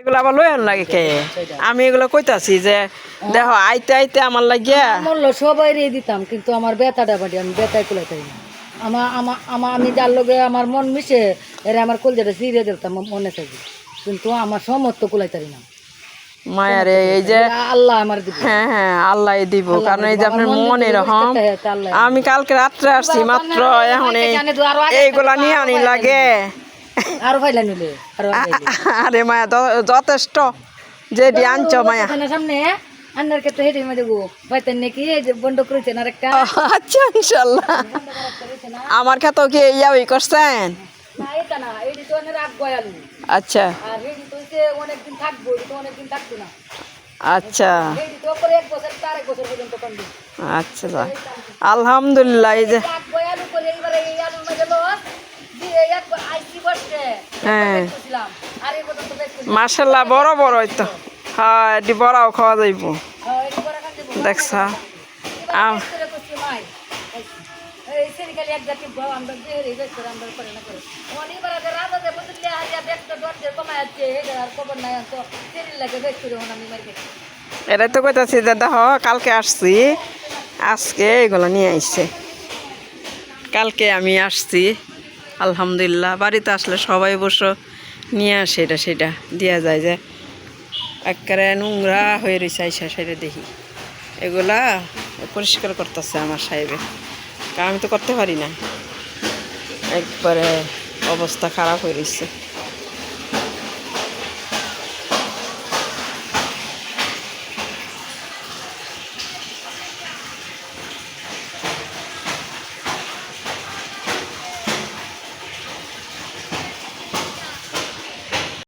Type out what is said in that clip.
এগুলো আবার লয়ন লাগে কে? আমি এগুলো কইতাছি যে দেখো আইতে আইতে আমার লাগিয়া বললো সবাই রে দিতাম, কিন্তু আমার বেতাটা বাড়ি আমি বেতায় কুলাইতে না। আমি যার লগে আমার মন মিশে এরা আমার কলজাটা চিরে দিতাম মনে থাকি, কিন্তু আমার সমর্থ কুলাইতারি না। মায়ারে এই যে আল্লাহ আমার দিব। হ্যাঁ হ্যাঁ আল্লাহ দিব, কারণ এই যে আপনার মন এরকম। আমি কালকে রাত্রে আসছি মাত্র, এখন এইগুলা নিয়ে আনি লাগে। আরো ফাইলা নিলে আরে মায়া যথেষ্ট যে আনছ মায়া। সামনে আন্নার ক্ষেত্রে হেঁটে মধ্যে গো পাইতেন নাকি বন্ধ করেছেন আর একটা। আচ্ছা ইনশাল্লাহ আমার খেতেও কি ইয়াই করছেন? আচ্ছা আচ্ছা আচ্ছা আলহামদুলিল্লাহ। এই যে হ্যাঁ মাশাল্লাহ বড় বড় তো, হ্যাঁ এটি বড়াও খাওয়া যাইব। দেখছা এটাই তো কইতাছি যে দেখো কালকে আসছি, আজকে এগুলো নিয়ে আসছে। কালকে আমি আসছি আলহামদুলিল্লাহ। বাড়িতে আসলে সবাই অবশ্য নিয়ে আসে, এটা সেটা দেওয়া যায় যে একেবারে নোংরা হয়ে রয়েছে। আইসা সেটা দেখি এগুলা পরিষ্কার করতেছে আমার সাহেবে, কারণ আমি তো করতে পারি না, একবারে অবস্থা খারাপ হয়ে রয়েছে।